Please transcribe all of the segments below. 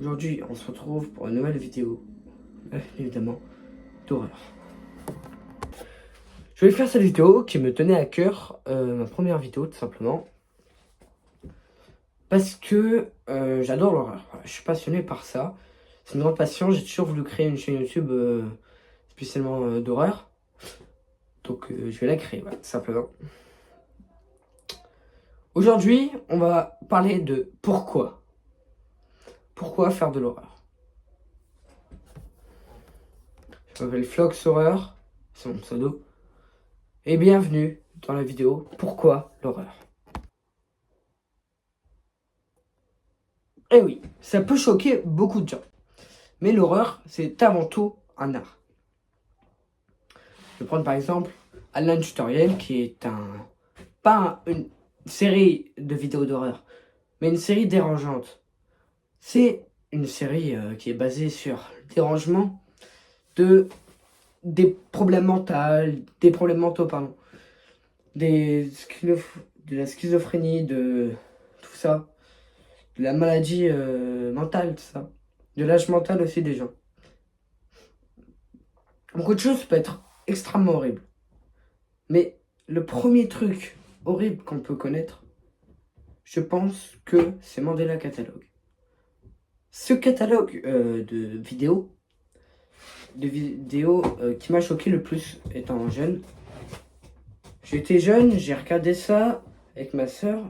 Aujourd'hui, on se retrouve pour une nouvelle vidéo, évidemment, d'horreur. Je vais faire cette vidéo qui me tenait à cœur, ma première vidéo tout simplement, parce que j'adore l'horreur. Voilà, je suis passionné par ça. C'est une grande passion. J'ai toujours voulu créer une chaîne YouTube spécialement d'horreur. Donc je vais la créer, voilà, tout simplement. Aujourd'hui, on va parler de pourquoi. Pourquoi faire de l'horreur? Je m'appelle Flox Horreur, c'est mon pseudo. Et bienvenue dans la vidéo Pourquoi l'horreur? Eh oui, ça peut choquer beaucoup de gens. Mais l'horreur, c'est avant tout un art. Je vais prendre par exemple Alan Tutorial, qui est pas une série de vidéos d'horreur, mais une série dérangeante. C'est une série qui est basée sur le dérangement des problèmes mentaux, pardon, de la schizophrénie, de tout ça, de la maladie mentale, tout ça, de l'âge mental aussi des gens. Beaucoup de choses peuvent être extrêmement horribles. Mais le premier truc horrible qu'on peut connaître, je pense que c'est Mandela Catalogue. Ce catalogue de vidéos qui m'a choqué le plus étant jeune. J'étais jeune, j'ai regardé ça avec ma soeur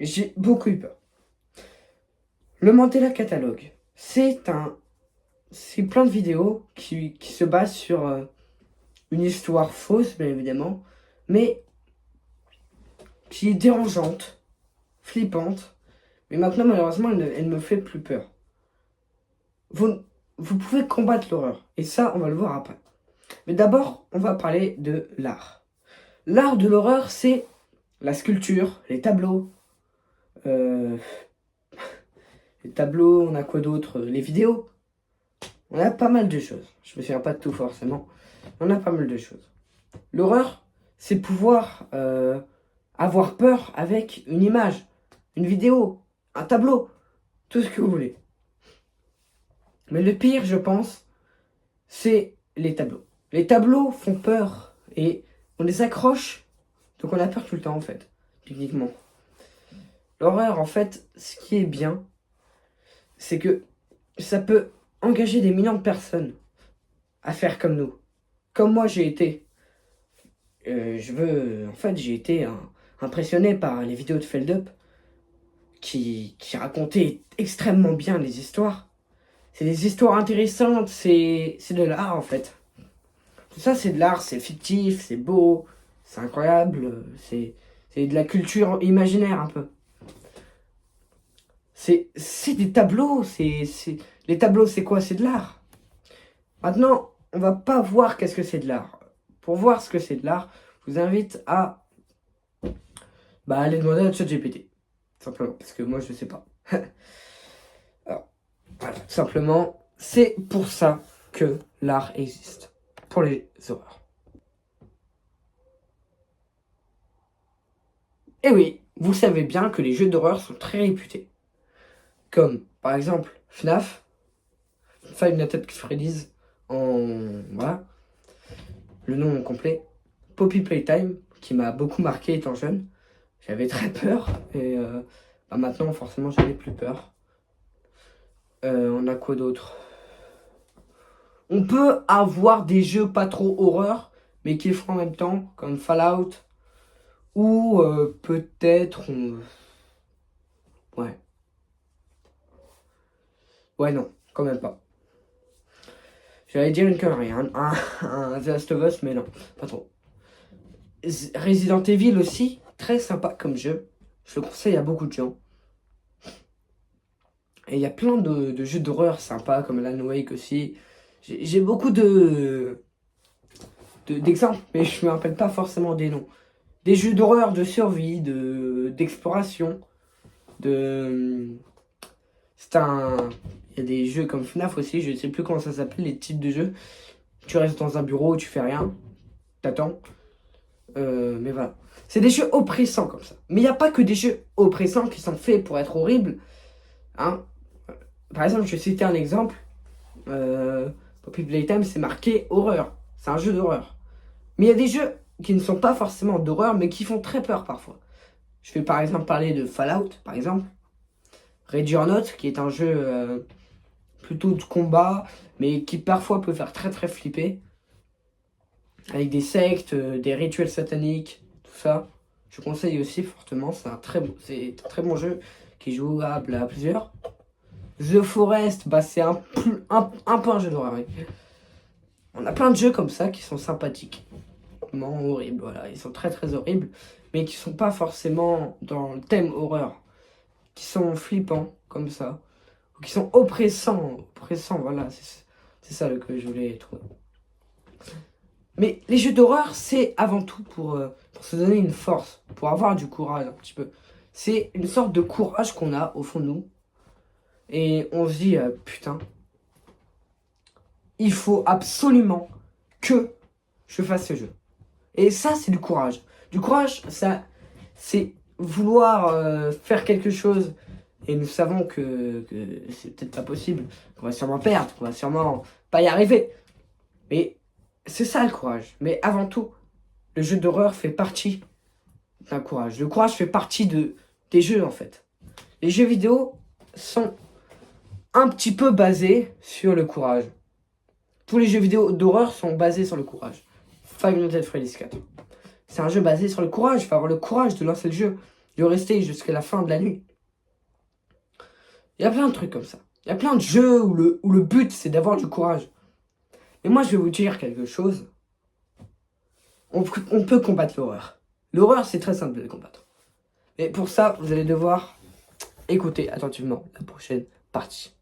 et j'ai beaucoup eu peur. Le Mandela Catalogue, c'est plein de vidéos qui se basent sur une histoire fausse, bien évidemment, mais qui est dérangeante, flippante, mais maintenant, malheureusement, elle me fait plus peur. Vous pouvez combattre l'horreur, et ça, on va le voir après. Mais d'abord, on va parler de l'art. L'art de l'horreur, c'est la sculpture, les tableaux. Les tableaux, on a quoi d'autre? Les vidéos. On a pas mal de choses. Je me souviens pas de tout forcément. On a pas mal de choses. L'horreur, c'est pouvoir avoir peur avec une image, une vidéo, un tableau, tout ce que vous voulez. Mais le pire, je pense, c'est les tableaux. Les tableaux font peur et on les accroche, donc on a peur tout le temps en fait, techniquement. L'horreur, en fait, ce qui est bien, c'est que ça peut engager des millions de personnes à faire comme nous. Comme moi, j'ai été. J'ai été impressionné par les vidéos de Feldup qui racontaient extrêmement bien les histoires. C'est des histoires intéressantes, c'est de l'art en fait. Tout ça, c'est de l'art, c'est fictif, c'est beau, c'est incroyable, c'est de la culture imaginaire un peu. C'est des tableaux, les tableaux, c'est quoi? C'est de l'art. Maintenant, on va pas voir qu'est-ce que c'est de l'art. Pour voir ce que c'est de l'art, je vous invite à aller demander à ChatGPT. Simplement, parce que moi, je sais pas. Alors, voilà, tout simplement, c'est pour ça que l'art existe. Pour les horreurs. Et oui, vous savez bien que les jeux d'horreur sont très réputés. Comme, par exemple, FNAF, Five Nights at Freddy's, voilà, le nom complet. Poppy Playtime, qui m'a beaucoup marqué étant jeune. J'avais très peur, et maintenant, forcément, je n'ai plus peur. On a quoi d'autre? On peut avoir des jeux pas trop horreur, mais qui font en même temps, comme Fallout, ou peut-être... Ouais. Ouais, non, quand même pas. J'allais dire une connerie, un The Last of Us, mais non, pas trop. Resident Evil aussi, très sympa comme jeu. Je le conseille à beaucoup de gens. Et il y a plein de jeux d'horreur sympas, comme Alan Wake aussi. J'ai beaucoup d'exemples, mais je me rappelle pas forcément des noms. Des jeux d'horreur, de survie, d'exploration, C'est un... Il y a des jeux comme FNAF aussi, je ne sais plus comment ça s'appelle, les types de jeux. Tu restes dans un bureau, tu fais rien, t'attends. Mais voilà. C'est des jeux oppressants comme ça. Mais il n'y a pas que des jeux oppressants qui sont faits pour être horribles. Hein. Par exemple, je vais citer un exemple. Poppy Playtime, c'est marqué horreur. C'est un jeu d'horreur. Mais il y a des jeux qui ne sont pas forcément d'horreur, mais qui font très peur parfois. Je vais par exemple parler de Fallout, par exemple. Ready or Not, qui est un jeu plutôt de combat, mais qui parfois peut faire très très flipper. Avec des sectes, des rituels sataniques, tout ça. Je conseille aussi fortement, c'est un très bon jeu qui est jouable à plusieurs. The Forest, bah c'est un peu un jeu d'horreur. Oui. On a plein de jeux comme ça qui sont sympathiques. Vraiment horribles, voilà. Ils sont très très horribles, mais qui sont pas forcément dans le thème horreur. Qui sont flippants, comme ça. Ou qui sont oppressants, voilà. C'est ça que je voulais trouver. Mais les jeux d'horreur, c'est avant tout pour se donner une force, pour avoir du courage un petit peu. C'est une sorte de courage qu'on a au fond de nous. Et on se dit, putain, il faut absolument que je fasse ce jeu. Et ça, c'est du courage. Du courage, ça, c'est vouloir faire quelque chose. Et nous savons que c'est peut-être pas possible, qu'on va sûrement perdre, qu'on va sûrement pas y arriver. Mais c'est ça le courage. Mais avant tout, le jeu d'horreur fait partie d'un courage. Le courage fait partie des jeux en fait. Les jeux vidéo sont un petit peu basés sur le courage. Tous les jeux vidéo d'horreur sont basés sur le courage. Five Nights at Freddy's 4. C'est un jeu basé sur le courage. Il faut avoir le courage de lancer le jeu, de rester jusqu'à la fin de la nuit. Il y a plein de trucs comme ça. Il y a plein de jeux où le but c'est d'avoir du courage. Mais moi je vais vous dire quelque chose. On peut combattre l'horreur. L'horreur c'est très simple de le combattre. Mais pour ça vous allez devoir écouter attentivement la prochaine partie.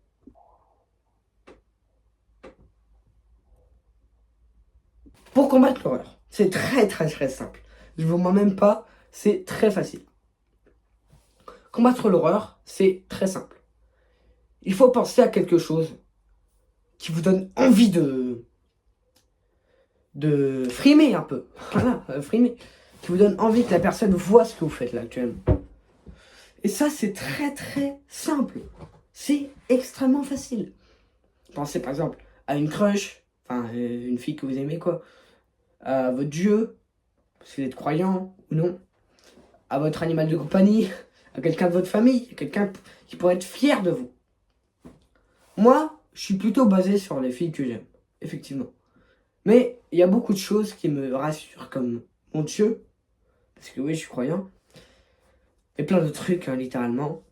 Pour combattre l'horreur, c'est très très très simple. Je vous mens même pas, c'est très facile. Combattre l'horreur, c'est très simple. Il faut penser à quelque chose qui vous donne envie de frimer un peu. Voilà, frimer. Qui vous donne envie que la personne voit ce que vous faites là actuellement. Et ça, c'est très très simple. C'est extrêmement facile. Pensez par exemple à une crush, enfin une fille que vous aimez quoi, à votre dieu, si vous êtes croyant ou non, à votre animal de compagnie, à quelqu'un de votre famille, à quelqu'un qui pourrait être fier de vous. Moi, je suis plutôt basé sur les filles que j'aime, effectivement. Mais il y a beaucoup de choses qui me rassurent, comme mon Dieu, parce que oui, je suis croyant, et plein de trucs, hein, littéralement.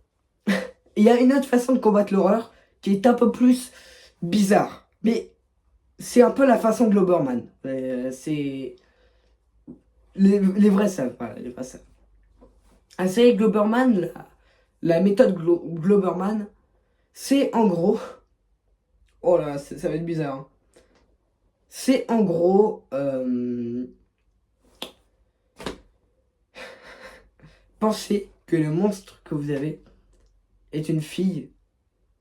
Il y a une autre façon de combattre l'horreur qui est un peu plus bizarre, mais c'est un peu la façon Globerman. C'est les vrais savent, voilà, les vrais savent. Ah, c'est Globerman, la méthode Globerman, c'est en gros... Oh là, ça va être bizarre. Hein. C'est en gros... pensez que le monstre que vous avez est une fille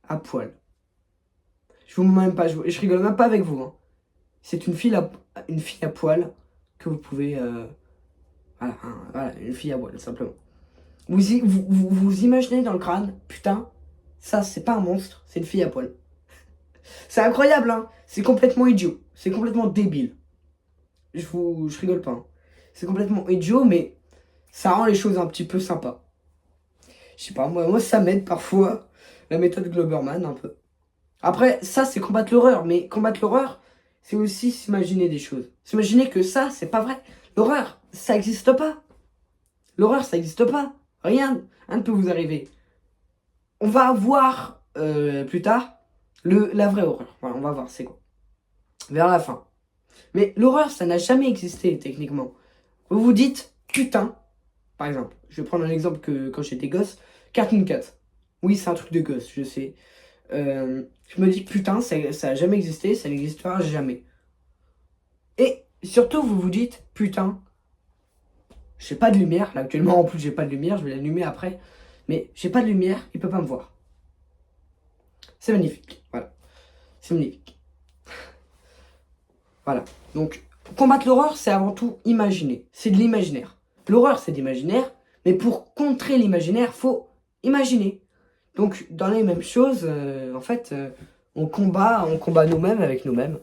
à poil. Je vous mens même pas, je rigole même pas avec vous. Hein. C'est une fille à poil que vous pouvez... voilà, une fille à poil, simplement. Vous imaginez dans le crâne, putain, ça c'est pas un monstre, c'est une fille à poil. C'est incroyable, hein. C'est complètement idiot. C'est complètement débile. Je rigole pas. Hein. C'est complètement idiot, mais ça rend les choses un petit peu sympas. Je sais pas, moi ça m'aide parfois. La méthode Globerman, un peu. Après, ça c'est combattre l'horreur. Mais combattre l'horreur, c'est aussi s'imaginer des choses. S'imaginer que ça, c'est pas vrai. L'horreur, ça existe pas. L'horreur, ça existe pas. Rien ne peut vous arriver. On va voir plus tard la vraie horreur. Voilà, on va voir c'est quoi. Vers la fin. Mais l'horreur, ça n'a jamais existé, techniquement. Vous vous dites, putain, par exemple, je vais prendre un exemple que quand j'étais gosse, Cartoon Cat. Oui, c'est un truc de gosse, je sais. Je me dis que putain, ça a jamais existé, ça n'existera jamais. Et surtout, vous vous dites, putain, j'ai pas de lumière. Là, actuellement, en plus, j'ai pas de lumière, je vais l'allumer après. Mais j'ai pas de lumière, il peut pas me voir. C'est magnifique, voilà. C'est magnifique. Voilà. Donc, combattre l'horreur, c'est avant tout imaginer. C'est de l'imaginaire. L'horreur, c'est de l'imaginaire. Mais pour contrer l'imaginaire, faut imaginer. Donc, dans les mêmes choses, en fait, on combat nous-mêmes avec nous-mêmes.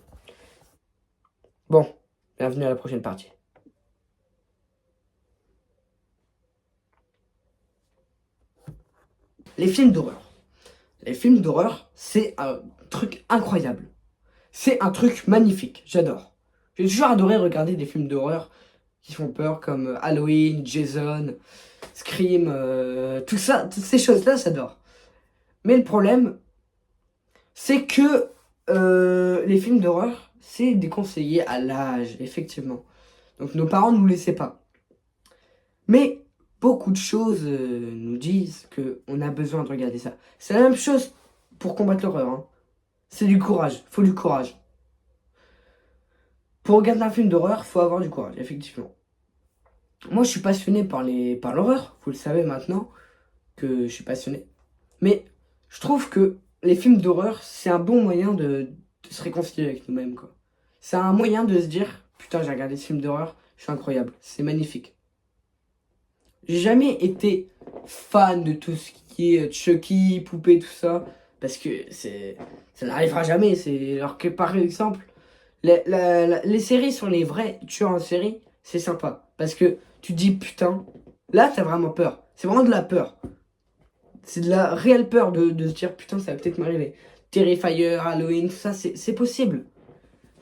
Bon, bienvenue à la prochaine partie. Les films d'horreur. Les films d'horreur, c'est un truc incroyable. C'est un truc magnifique, j'adore. J'ai toujours adoré regarder des films d'horreur qui font peur comme Halloween, Jason, Scream, tout ça, toutes ces choses-là, j'adore. Mais le problème, c'est que les films d'horreur, c'est déconseillé à l'âge, effectivement. Donc nos parents ne nous laissaient pas. Mais beaucoup de choses nous disent qu'on a besoin de regarder ça. C'est la même chose pour combattre l'horreur. Hein. C'est du courage, faut du courage. Pour regarder un film d'horreur, faut avoir du courage, effectivement. Moi, je suis passionné par l'horreur. Vous le savez maintenant que je suis passionné. Mais je trouve que les films d'horreur, c'est un bon moyen de se réconcilier avec nous-mêmes, quoi. C'est un moyen de se dire, putain, j'ai regardé ce film d'horreur, je suis incroyable, c'est magnifique. J'ai jamais été fan de tout ce qui est Chucky, poupée, tout ça, parce que ça n'arrivera jamais. Alors que par exemple, les séries sur les vrais tueurs en série, c'est sympa. Parce que tu te dis, putain, là, t'as vraiment peur. C'est vraiment de la peur. C'est de la réelle peur de se dire, putain, ça va peut-être m'arriver. Terrifier, Halloween, tout ça, c'est possible.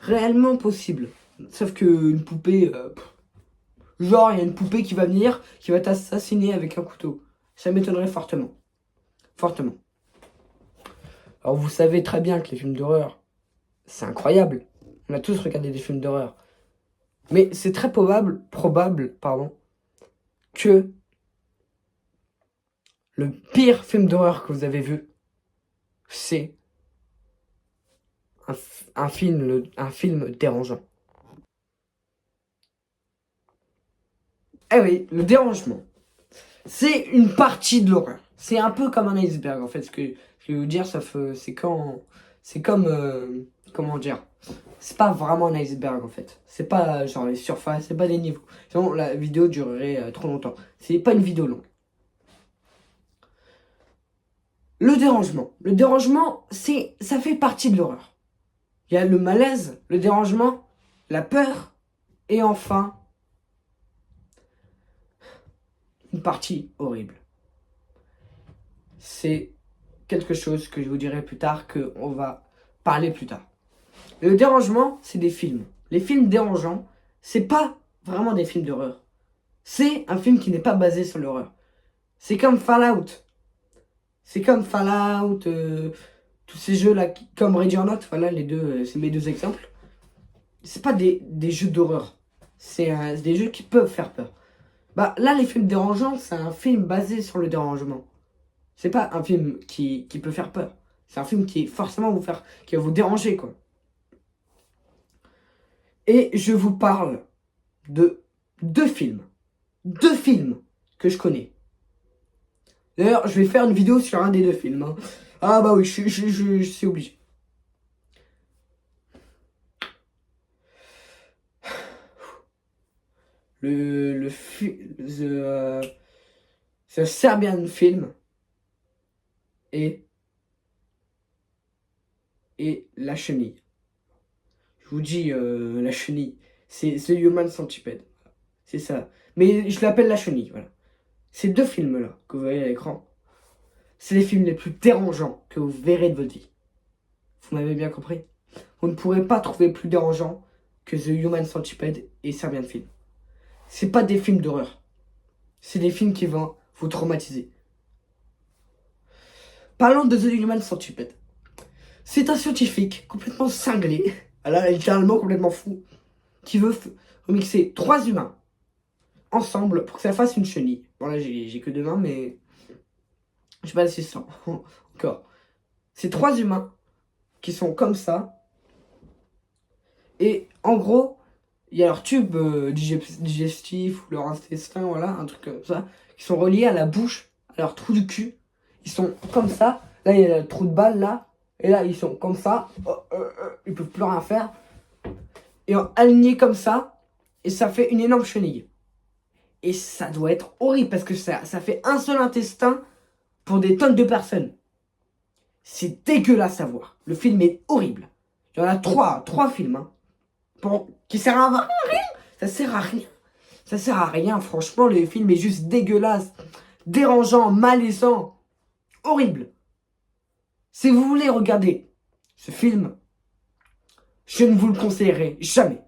Réellement possible. Sauf que une poupée, genre, il y a une poupée qui va venir, qui va t'assassiner avec un couteau. Ça m'étonnerait fortement. Fortement. Alors, vous savez très bien que les films d'horreur, c'est incroyable. On a tous regardé des films d'horreur. Mais c'est très probable, que le pire film d'horreur que vous avez vu, c'est un film dérangeant. Eh oui, le dérangement. C'est une partie de l'horreur. C'est un peu comme un iceberg, en fait. Ce que je vais vous dire, c'est comme, comment dire, c'est pas vraiment un iceberg, en fait. C'est pas genre les surfaces, c'est pas des niveaux. Sinon, la vidéo durerait trop longtemps. C'est pas une vidéo longue. Le dérangement. Le dérangement, ça fait partie de l'horreur. Il y a le malaise, le dérangement, la peur, et enfin, une partie horrible. C'est quelque chose que je vous dirai plus tard, qu'on va parler plus tard. Le dérangement, c'est des films. Les films dérangeants, c'est pas vraiment des films d'horreur. C'est un film qui n'est pas basé sur l'horreur. C'est comme Fallout. C'est comme Fallout, tous ces jeux-là, comme Ready or Not, voilà, les deux, c'est mes deux exemples. C'est pas des jeux d'horreur. C'est des jeux qui peuvent faire peur. Bah là, les films dérangeants, c'est un film basé sur le dérangement. C'est pas un film qui peut faire peur. C'est un film qui forcément qui va vous déranger, quoi. Et je vous parle de deux films. Deux films que je connais. D'ailleurs, je vais faire une vidéo sur un des deux films. Hein. Ah bah oui, je suis obligé. The Serbian Film et La Chenille. Je vous dis, La Chenille, c'est The Human Centipede. C'est ça. Mais je l'appelle La Chenille, voilà. Ces deux films-là que vous voyez à l'écran, c'est les films les plus dérangeants que vous verrez de votre vie. Vous m'avez bien compris? Vous ne pourrez pas trouver plus dérangeant que The Human Centipede et Serbian Film. C'est pas des films d'horreur. C'est des films qui vont vous traumatiser. Parlons de The Human Centipede. C'est un scientifique complètement cinglé, là, littéralement complètement fou, qui veut remixer trois humains ensemble pour que ça fasse une chenille. Bon là j'ai que deux mains, mais je sais pas si c'est encore. C'est trois humains qui sont comme ça. Et en gros, il y a leur tube digestif ou leur intestin, voilà, un truc comme ça, qui sont reliés à la bouche, à leur trou du cul. Ils sont comme ça. Là, il y a le trou de balle, là. Et là, ils sont comme ça. Ils peuvent plus rien faire. Et alignés comme ça. Et ça fait une énorme chenille. Et ça doit être horrible parce que ça fait un seul intestin pour des tonnes de personnes. C'est dégueulasse à voir. Le film est horrible. Il y en a trois films, hein, qui servent à rien. Ça sert à rien. Ça sert à rien, franchement, le film est juste dégueulasse, dérangeant, malaisant, horrible. Si vous voulez regarder ce film, je ne vous le conseillerai jamais.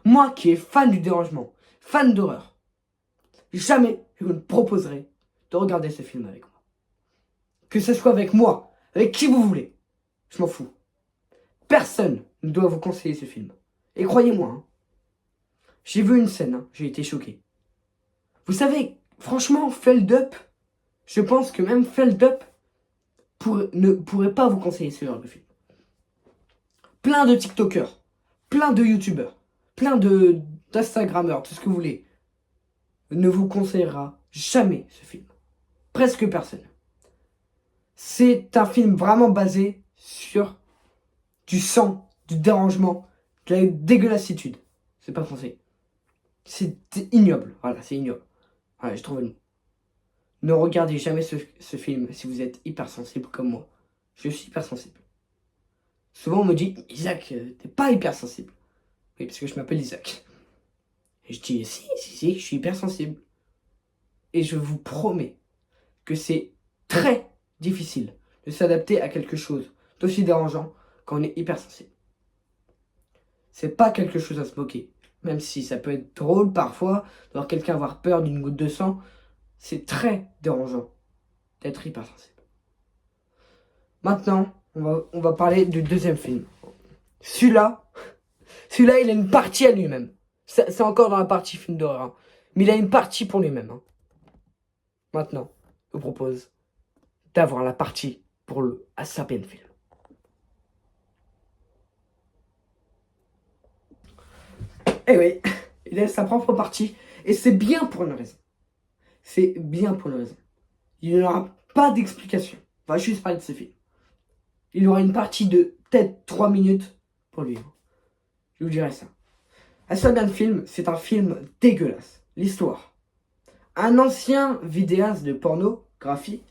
Moi qui est fan du dérangement, fan d'horreur, jamais je vous ne proposerai de regarder ce film avec moi. Que ce soit avec moi, avec qui vous voulez, je m'en fous. Personne ne doit vous conseiller ce film. Et croyez-moi, hein, j'ai vu une scène, hein, j'ai été choqué. Vous savez, franchement, Feldup, je pense que même Feldup ne pourrait pas vous conseiller ce genre de film. Plein de TikTokers, plein de YouTubeurs, plein d'Instagrammeurs, tout ce que vous voulez, ne vous conseillera jamais ce film. Presque personne. C'est un film vraiment basé sur du sang, du dérangement, de la dégueulassitude. C'est pas français. C'est ignoble. Voilà, c'est ignoble. Voilà, j'ai trouvé le mot. Ne regardez jamais ce film si vous êtes hypersensible comme moi. Je suis hypersensible. Souvent on me dit, Isaac, t'es pas hypersensible. Oui, parce que je m'appelle Isaac. Et je dis, si, je suis hypersensible. Et je vous promets que c'est très difficile de s'adapter à quelque chose d'aussi dérangeant quand on est hypersensible. C'est pas quelque chose à se moquer. Même si ça peut être drôle parfois, de voir quelqu'un avoir peur d'une goutte de sang, c'est très dérangeant d'être hypersensible. Maintenant, on va parler du deuxième film. Celui-là, il a une partie à lui-même. C'est encore dans la partie film d'horreur. Hein. Mais il a une partie pour lui-même. Hein. Maintenant, je vous propose d'avoir la partie pour le Sapien film. Eh oui, il a sa propre partie. Et c'est bien pour une raison. C'est bien pour une raison. Il n'y aura pas d'explication. On va juste parler de ce film. Il y aura une partie de peut-être 3 minutes pour lui. Je vous dirai ça. Sapien film, c'est un film dégueulasse. L'histoire. Un ancien vidéaste de pornographie,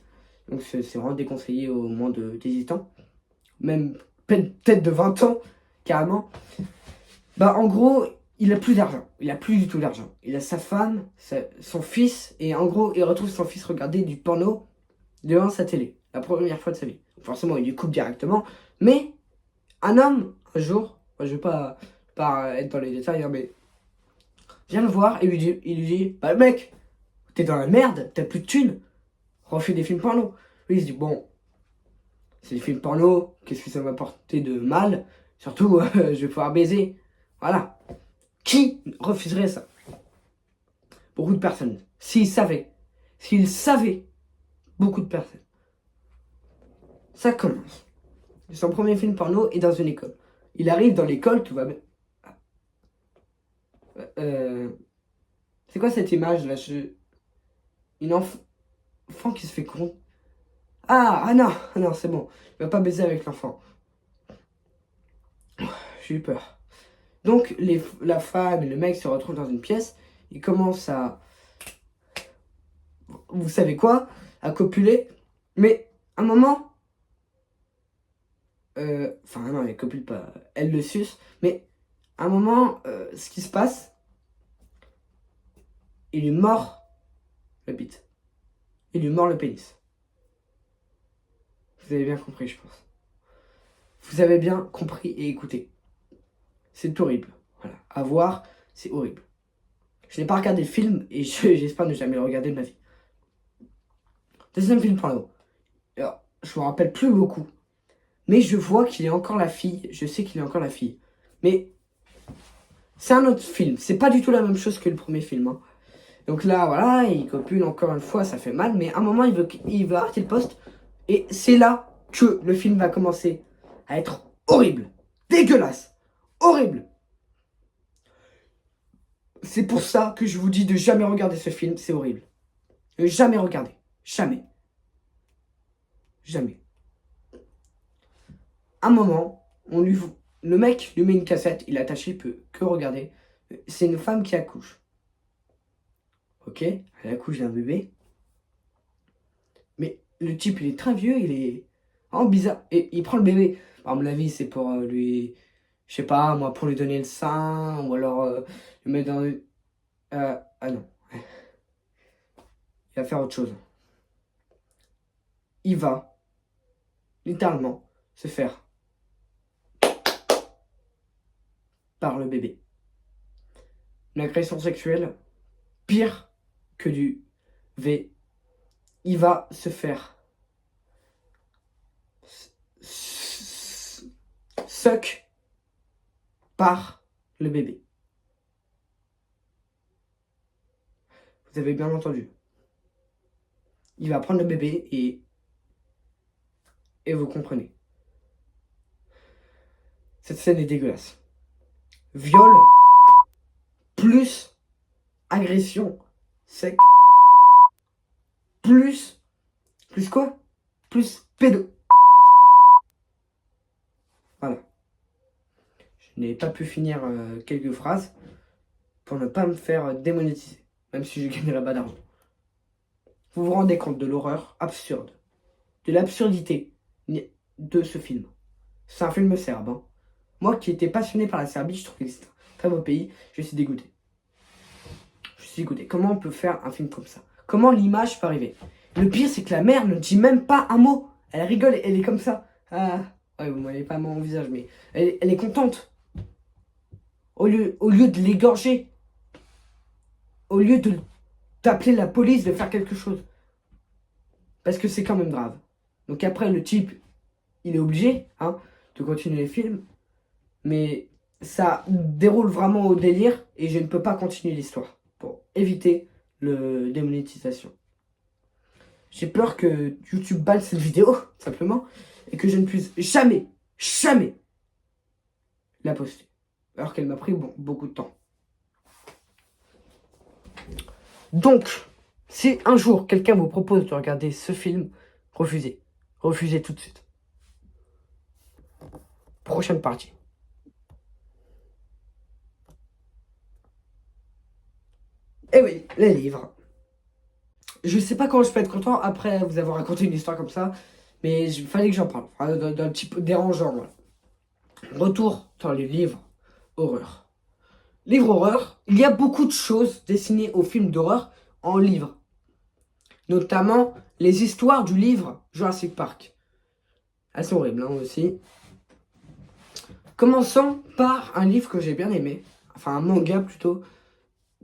donc c'est vraiment déconseillé au moins de 18 ans, même peut-être de 20 ans, carrément. Bah en gros, il a plus d'argent. Il a plus du tout d'argent. Il a sa femme, son fils, et en gros, il retrouve son fils regarder du porno devant sa télé. La première fois de sa vie. Forcément, il lui coupe directement. Mais un homme, un jour, je vais pas être dans les détails, hein, mais vient le voir et il lui dit, bah mec, t'es dans la merde, t'as plus de thunes, refais des films porno. Lui il se dit, bon, c'est des films porno, qu'est-ce que ça va porter de mal? Surtout, je vais pouvoir baiser. Voilà. Qui refuserait ça? Beaucoup de personnes. S'il savait, beaucoup de personnes. Ça commence. Son premier film porno est dans une école. Il arrive dans l'école, tout va bien. C'est quoi cette image là? Une enfant qui se fait con. Ah non, c'est bon. Il va pas baiser avec l'enfant. J'ai eu peur. Donc, la femme et le mec se retrouvent dans une pièce. Ils commencent à... Vous savez quoi? À copuler. Mais, à un moment... Enfin, non, elle copule pas. Elle le suce. Mais, à un moment, ce qui se passe... Il lui mord la bite. Il lui mord le pénis. Vous avez bien compris, je pense. Vous avez bien compris et écouté. C'est horrible. Voilà. À voir, c'est horrible. Je n'ai pas regardé le film et j'espère ne jamais le regarder de ma vie. Deuxième film porno. Alors, je me rappelle plus beaucoup. Mais je vois qu'il est encore la fille. Je sais qu'il est encore la fille. Mais c'est un autre film. C'est pas du tout la même chose que le premier film. Hein. Donc là, voilà, il copule encore une fois, ça fait mal. Mais à un moment, il veut arrêter le poste. Et c'est là que le film va commencer à être horrible. Dégueulasse. Horrible. C'est pour ça que je vous dis de jamais regarder ce film. C'est horrible. Jamais regarder. Jamais. Jamais. Un moment, le mec lui met une cassette, il est attaché, il peut que regarder. C'est une femme qui accouche. Ok, elle accouche d'un bébé. Mais le type, il est très vieux, il est... Oh, bizarre. Et il prend le bébé. À mon avis, c'est pour lui... Je sais pas, moi, pour lui donner le sein, ou alors le mettre dans... ah non. Il va faire autre chose. Il va, littéralement, se faire par le bébé. Une agression sexuelle, pire que du V. Il va se faire suck par le bébé. Vous avez bien entendu. Il va prendre le bébé et vous comprenez. Cette scène est dégueulasse. Viol plus agression sec plus quoi? Plus pédo. Voilà. Je n'ai pas pu finir quelques phrases pour ne pas me faire démonétiser, même si je gagnerai pas d'argent. Vous vous rendez compte de l'horreur absurde, de l'absurdité de ce film. C'est un film serbe. Hein. Moi qui étais passionné par la Serbie, je trouvais que c'était un très beau pays, je suis dégoûté. Je suis dégoûté. Comment on peut faire un film comme ça? Comment l'image peut arriver? Le pire, c'est que la mère ne dit même pas un mot. Elle rigole, elle est comme ça. Ah, ouais, vous ne voyez pas mon visage, mais elle est contente. Au lieu de l'égorger, au lieu d'appeler la police, de faire quelque chose. Parce que c'est quand même grave. Donc après, le type, il est obligé de continuer le film. Mais ça déroule vraiment au délire et je ne peux pas continuer l'histoire pour éviter le démonétisation. J'ai peur que YouTube balle cette vidéo, simplement, et que je ne puisse jamais la poster. Alors qu'elle m'a pris beaucoup de temps. Donc, si un jour quelqu'un vous propose de regarder ce film, refusez. Refusez tout de suite. Prochaine partie. Eh oui, les livres. Je sais pas quand je peux être content après vous avoir raconté une histoire comme ça, mais il fallait que j'en parle. Enfin, d'un petit peu dérangeant, voilà. Retour dans les livres horreur. Livre horreur, il y a beaucoup de choses destinées aux films d'horreur en livre. Notamment les histoires du livre Jurassic Park. Elles sont horribles aussi. Commençons par un livre que j'ai bien aimé. Enfin un manga plutôt.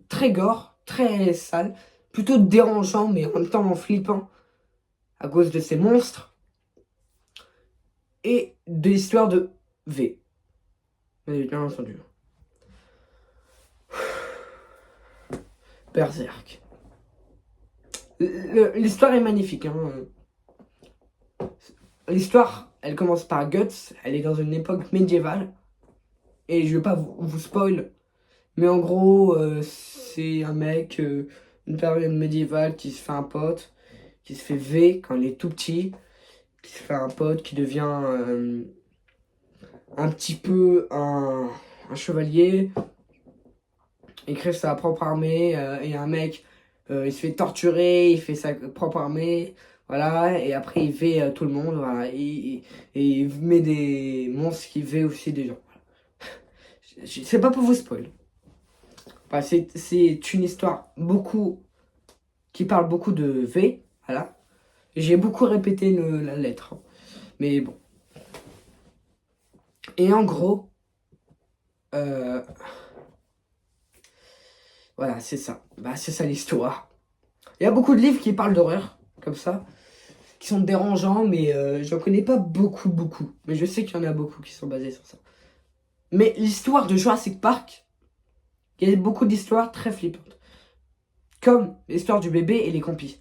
Très gore, très sale. Plutôt dérangeant mais en même temps flippant. À cause de ces monstres. Et de l'histoire de V. Vous avez bien entendu. Berserk. L'histoire est magnifique. L'histoire, elle commence par Guts. Elle est dans une époque médiévale. Et je vais pas vous spoil. Mais en gros, c'est un mec, une période médiévale qui se fait un pote. Qui se fait V quand il est tout petit. Qui se fait un pote qui devient un petit peu un chevalier. Il crée sa propre armée. Et un mec, il se fait torturer. Il fait sa propre armée. Voilà, et après il V tout le monde, voilà, et il met des monstres qui V aussi des gens. Voilà. C'est pas pour vous spoil. Enfin, c'est une histoire qui parle beaucoup de V, voilà. J'ai beaucoup répété la lettre, mais bon. Et en gros, voilà, c'est ça. Bah, c'est ça l'histoire. Il y a beaucoup de livres qui parlent d'horreur, comme ça, qui sont dérangeants, mais j'en connais pas beaucoup. Mais je sais qu'il y en a beaucoup qui sont basés sur ça. Mais l'histoire de Jurassic Park, il y a beaucoup d'histoires très flippantes. Comme l'histoire du bébé et les compis.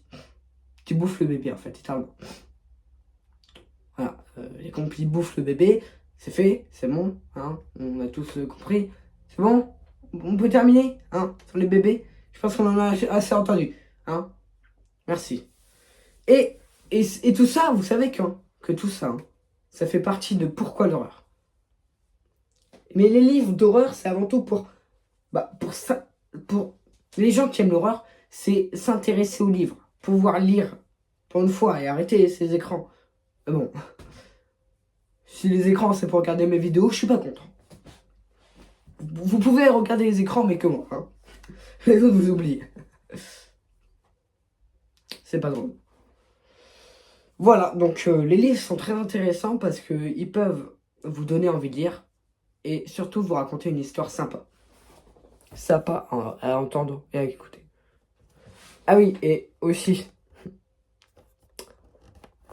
Qui bouffent le bébé, en fait, littéralement. Voilà, les compis bouffent le bébé, c'est fait, c'est bon, on a tous compris. C'est bon, on peut terminer, sur les bébés. Je pense qu'on en a assez entendu, Merci. Et tout ça, vous savez que tout ça, ça fait partie de pourquoi l'horreur. Mais les livres d'horreur, c'est avant tout pour les gens qui aiment l'horreur, c'est s'intéresser aux livres, pouvoir lire pour une fois et arrêter ces écrans. Bon, Si les écrans c'est pour regarder mes vidéos, je suis pas content. Vous pouvez regarder les écrans, mais que moi. Hein. Les autres, vous oubliez. C'est pas drôle. Voilà, donc les livres sont très intéressants parce qu'ils peuvent vous donner envie de lire et surtout vous raconter une histoire sympa. Sympa à entendre et à écouter. Ah oui, et aussi,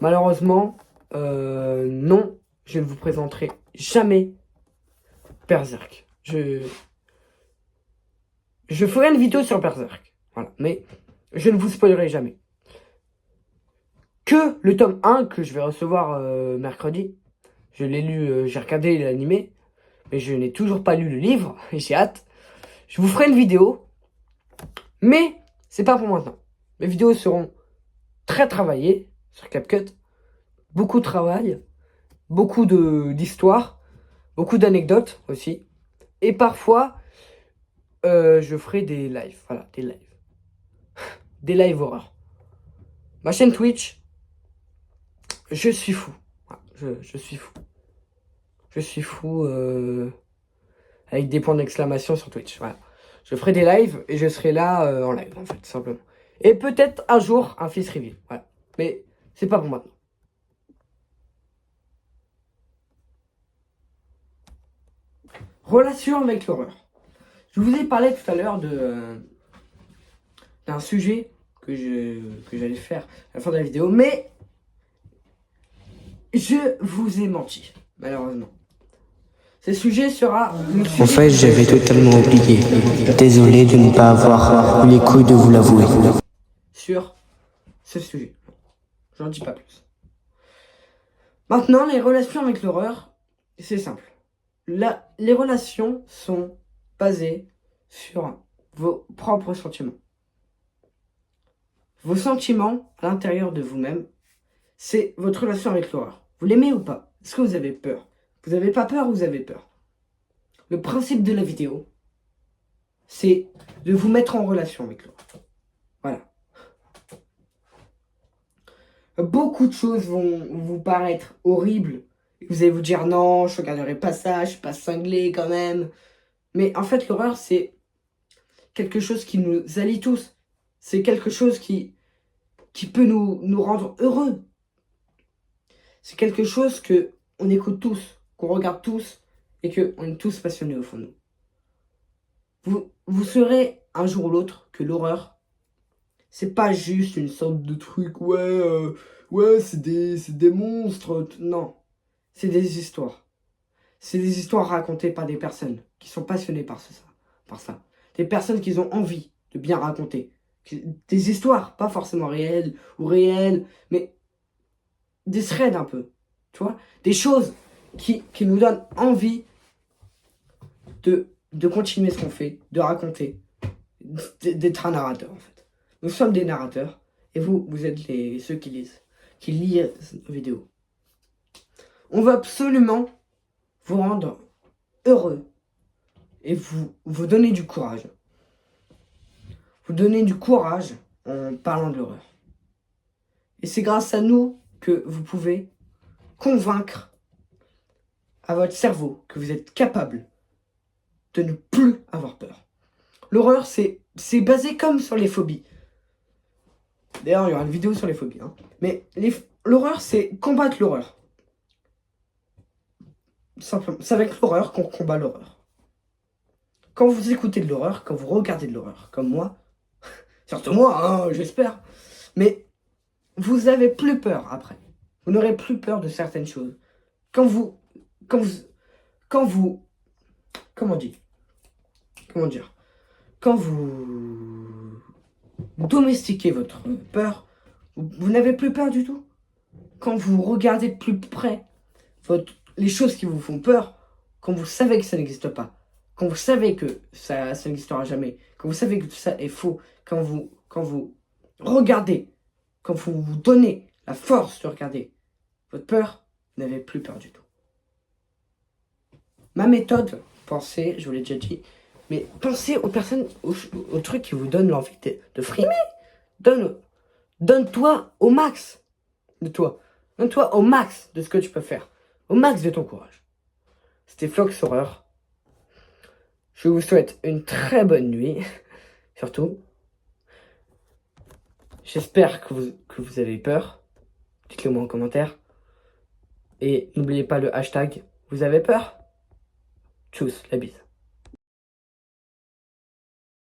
malheureusement, non, je ne vous présenterai jamais Berserk. Je ferai une vidéo sur Berserk, voilà, mais je ne vous spoilerai jamais. Que le tome 1 que je vais recevoir mercredi, je l'ai lu, j'ai regardé l'animé, mais je n'ai toujours pas lu le livre, j'ai hâte. Je vous ferai une vidéo, mais c'est pas pour maintenant. Mes vidéos seront très travaillées sur CapCut, beaucoup de travail, beaucoup d'histoires, beaucoup d'anecdotes aussi, et parfois je ferai des lives, voilà, des lives horreur. Ma chaîne Twitch, je suis fou, voilà, je suis fou. Je suis fou avec des points d'exclamation sur Twitch. Voilà. Je ferai des lives et je serai là en live, en fait, simplement. Et peut-être un jour, un fils reveal. Voilà. Mais c'est pas pour maintenant. Relation avec l'horreur. Je vous ai parlé tout à l'heure d'un sujet que j'allais faire à la fin de la vidéo, mais je vous ai menti, malheureusement. Ce sujet sera... En fait, j'avais totalement oublié. Désolé de ne pas avoir eu les couilles de vous l'avouer. Sur ce sujet. J'en dis pas plus. Maintenant, les relations avec l'horreur, c'est simple. Les relations sont basées sur vos propres sentiments. Vos sentiments à l'intérieur de vous-même, c'est votre relation avec l'horreur. Vous l'aimez ou pas? Est-ce que vous avez peur? Vous n'avez pas peur ou vous avez peur? Le principe de la vidéo, c'est de vous mettre en relation avec l'horreur. Voilà. Beaucoup de choses vont vous paraître horribles. Vous allez vous dire non, je regarderai pas ça, je suis pas cinglé quand même. Mais en fait, l'horreur, c'est quelque chose qui nous allie tous. C'est quelque chose qui peut nous rendre heureux. C'est quelque chose que on écoute tous, qu'on regarde tous et qu'on est tous passionnés au fond de nous. Vous saurez un jour ou l'autre que l'horreur, c'est pas juste une sorte de truc, ouais, c'est des monstres. Non, c'est des histoires. C'est des histoires racontées par des personnes qui sont passionnées par ça. Des personnes qui ont envie de bien raconter. Des histoires, pas forcément réelles ou réelles, mais des threads un peu. Tu vois, des choses qui nous donnent envie de continuer ce qu'on fait, de raconter, d'être un narrateur en fait. Nous sommes des narrateurs et vous êtes ceux qui lisent nos vidéos. On va absolument vous rendre heureux et vous donner du courage. Vous donner du courage en parlant de l'horreur. Et c'est grâce à nous que vous pouvez convaincre à votre cerveau que vous êtes capable de ne plus avoir peur. L'horreur, c'est basé comme sur les phobies. D'ailleurs, il y aura une vidéo sur les phobies. Hein. Mais l'horreur, c'est combattre l'horreur. Simplement, c'est avec l'horreur qu'on combat l'horreur. Quand vous écoutez de l'horreur, quand vous regardez de l'horreur, comme moi, surtout moi, hein, j'espère, mais vous avez plus peur après. Vous n'aurez plus peur de certaines choses. Comment dire, quand vous domestiquez votre peur, vous n'avez plus peur du tout. Quand vous regardez de plus près les choses qui vous font peur, quand vous savez que ça n'existe pas, quand vous savez que ça n'existera jamais, quand vous savez que tout ça est faux, quand vous regardez, quand vous vous donnez la force de regarder votre peur, vous n'avez plus peur du tout. Ma méthode, pensez, je vous l'ai déjà dit, mais pensez aux personnes, aux trucs qui vous donnent l'envie de frimer. Donne-toi au max de toi. Donne-toi au max de ce que tu peux faire. au max de ton courage. C'était Flox Horreur. Je vous souhaite une très bonne nuit, surtout. J'espère que vous avez peur. Dites-le moi en commentaire. Et n'oubliez pas le hashtag. Vous avez peur? Tchuss, la bise.